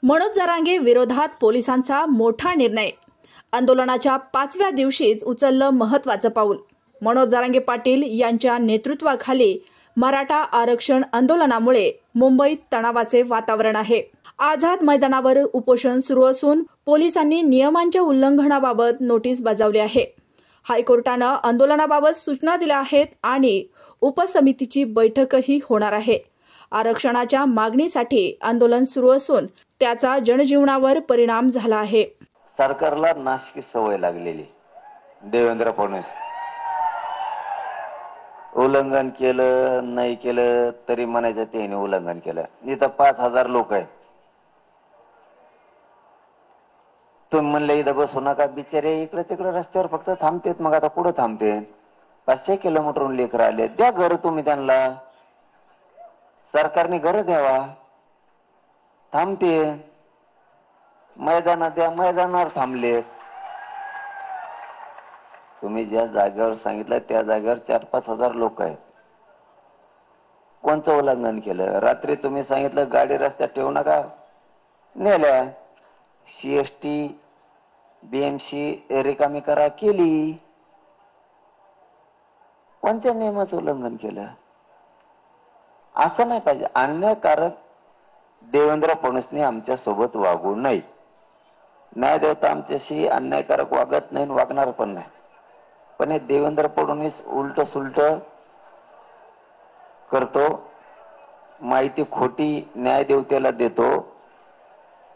मनोज जरांगे विरोधात पोलिसांचा मोठा निर्णय। आंदोलनाच्या 5व्या दिवशीच उचललं महत्त्वाचं पाऊल। मनोज जरांगे पाटील यांच्या नेतृत्वाखाली मराठा आरक्षण आंदोलनामुळे मुंबईत तणावाचे वातावरण आहे। आझाद मैदानावर उपोषण सुरू असून पोलिसांनी नियमांच्या उल्लंघनाबाबत नोटीस बजावली आहे। हायकोर्टानं आंदोलनाबाबत सूचना दिल्या आहेत आणि उपसमितीची बैठकही होणार आहे। आरक्षणाच्या मागणीसाठी आंदोलन सुरू असून त्याचा जनजीवनावर परिणाम झाला आहे। सरकारला नाशकी सवय लागलेली। देवेंद्र फडणवीस उल्लंघन केलं नाही केलं तरी म्हणायचं त्याने उल्लंघन केलं। इथं 5000 लोक आहेत, तुम्ही म्हणले इथं बसू नका, बिचारे इकडे तिकडे रस्त्यावर फक्त थांबतेत। मग आता कुठं थांबते? 500 किलोमीटरहून लेकर आले, द्या घर तुम्ही त्यांना, सरकारने घर द्यावा, थांबते। मैदानात द्या, मैदानावर थांबले। तुम्ही ज्या जागेवर सांगितलं त्या जागेवर 4-5 हजार लोक आहेत, कोणचं उल्लंघन केलं? रात्री तुम्ही सांगितलं गाडी रस्त्यात ठेवू नका, नेल्या। CST BMC रिकामी करा, केली। कोणत्या नियमाचं उल्लंघन केलं? असं नाही पाहिजे। अन्यायकारक देवेंद्र फडणवीसने आमच्या सोबत वागू नये। न्याय देवता आमच्याशी अन्यायकारक वागत नाही, वागणार पण नाही। पण हे देवेंद्र फडणवीस उलट सुलट करतो, माहिती खोटी न्याय देवतेला देतो,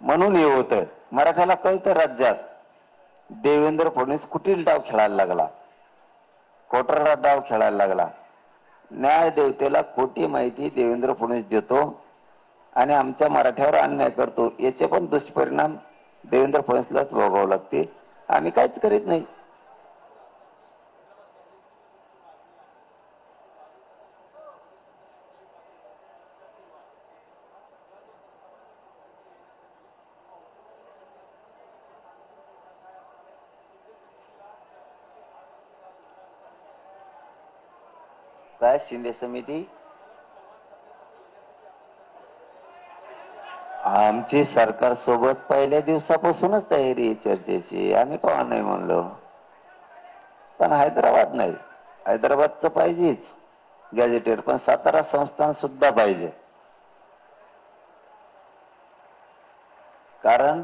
म्हणून हे होतं। मराठ्याला कळतं राज्यात देवेंद्र फडणवीस कुठील डाव खेळायला लागला, खोटारडा डाव खेळायला लागला। न्याय देवतेला खोटी माहिती देवेंद्र फडणवीस देतो आणि आमच्या मराठ्यावर अन्याय करतो। याचे पण दुष्परिणाम देवेंद्र फडणवीसलाच भोगावे लागते। आम्ही काहीच करीत नाही। काय शिंदे समिती? आमची सरकार सोबत पहिल्या दिवसापासूनच तयारी आहे चर्चेची, आम्ही केव्हा नाही म्हणलो। पण हैदराबाद नाही, हैदराबादचं पाहिजेच गॅजेटेड, पण सातारा संस्थान सुद्धा पाहिजे। कारण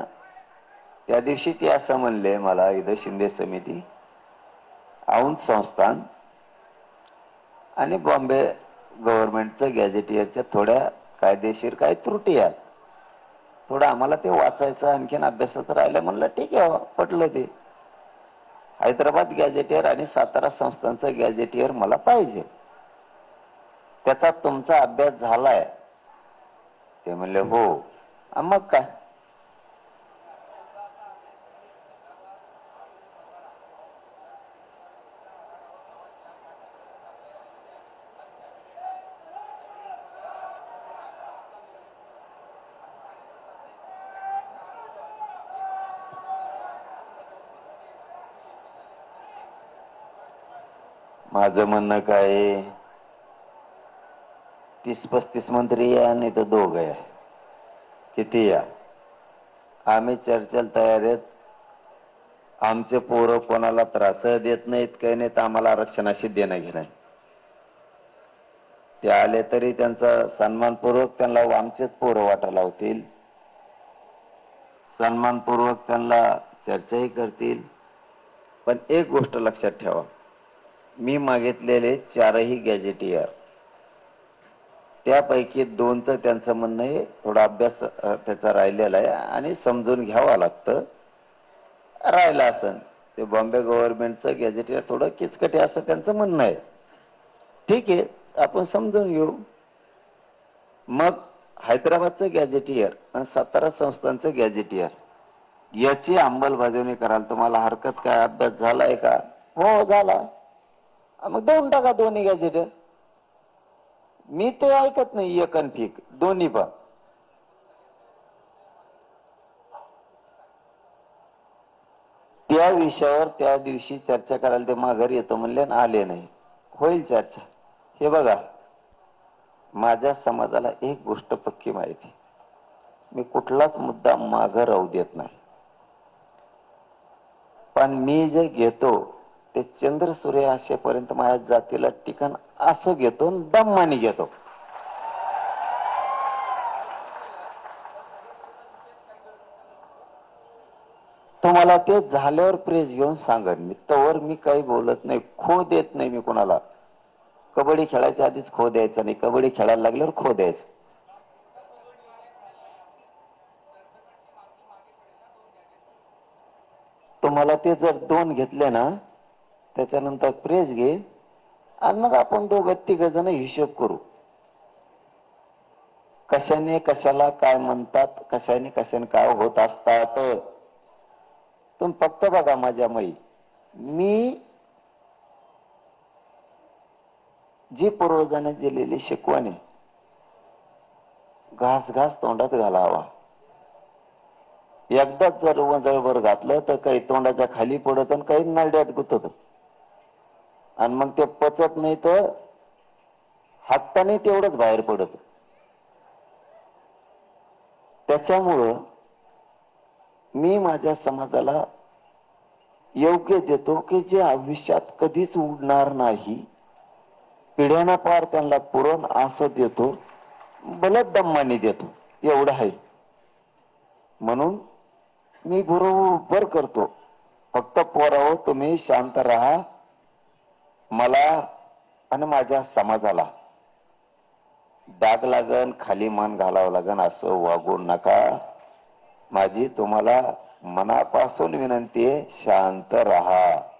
त्या दिवशी ते असं म्हणले मला, इथं शिंदे समिती, औंध संस्थान आणि बॉम्बे गव्हर्नमेंटचं गॅजेटियरच्या थोड्या कायदेशीर काही त्रुटी आहेत, थोडं आम्हाला ते वाचायचं आणखीन अभ्यासाचं राहिलं। म्हणलं ठीक आहे, पटलं ते। हैदराबाद गॅजेटियर आणि सातारा संस्थानचं गॅजेटियर मला पाहिजे, त्याचा तुमचा अभ्यास झालाय? ते म्हणले हो। मग काय, माझं म्हणणं काय, 30-35 मंत्री या आणि तर 2 या, किती या, आम्ही चर्चेला तयार आहेत। आमचे पोरं कोणाला त्रास देत नाहीत, काही नाहीत, आम्हाला आरक्षणाशी देणं घेणं। ते आले तरी त्यांचा सन्मानपूर्वक त्यांना आमचेच पोरं वाटायला होतील, सन्मानपूर्वक त्यांना चर्चाही करतील। पण एक गोष्ट लक्षात ठेवा, मी मागितलेले 4ही गॅजेटियर, त्यापैकी 2चं त्यांचं म्हणणं आहे थोडा अभ्यास त्याचा राहिलेला आहे आणि समजून घ्यावा लागतं, राहिला असन। ते बॉम्बे गव्हर्नमेंटचं गॅजेटियर थोडं किचकट आहे असं त्यांचं म्हणणं आहे। ठीक आहे, आपण समजून घेऊ। मग हैदराबादचं गॅजेटियर आणि सातारा संस्थानचं गॅजेटियर याची अंमलबजावणी करायला तुम्हाला हरकत काय? अभ्यास झालाय का? हो झाला, मग देऊन टाका दोन्ही गॅजेटियर। मी ते ऐकत नाही, एक आणि ठीक, दोन्ही पण। त्या विषयावर त्या दिवशी चर्चा करायला ते माघारी येतो म्हणले, आले नाही। होईल चर्चा। हे बघा, माझ्या समाजाला एक गोष्ट पक्की माहिती, मी कुठलाच मुद्दा मागं राहू देत नाही. पण मी जे घेतो ते चंद्र सूर्य असेपर्यंत माझ्या जातीला ठिकाण असं घेतो, दम्मानी घेतो. तुम्हाला ते झाल्यावर प्रेस घेऊन सांगन मी. तवर मी काही बोलत नाही, खो देत नाही मी कोणाला. कबड्डी खेळायच्या आधीच खो द्यायचा नाही, कबड्डी खेळायला लागल्यावर खो द्यायचं. तुम्हाला ते जर 2 घेतले ना, त्याच्यानंतर प्रेस घे आणि मग आपण 2-3 जण हिशोब करू. कशाने कशाला काय म्हणतात, कशाने कशाने काय होत असतात. तुम्ही फक्त बघा माझ्या माई, मी जी पूर्वजांनी दिलेली शिकवण आहे, घास घास तोंडात घालावा. एकदाच जर वजळभर घातलं तर काही तोंडाच्या खाली पडत आणि काही नरड्यात गुतत, आणि मग ते पचत नाही तर हाताने तेवढंच बाहेर पडत. त्याच्यामुळं मी माझ्या समाजाला योग्य देतो की जे आयुष्यात कधीच उडणार नाही, पिढ्याना पार त्यांना पुरण असं देतो, बलत दम्मानी देतो. एवढं आहे. म्हणून मी बरोबर करतो. फक्त पोराओ तुम्ही शांत राहा. मला आणि माझ्या समाजाला डाग लागन, खाली मान घालावं लागन असं वागू नका. माझी तुम्हाला मनापासून विनंती आहे, शांत राहा.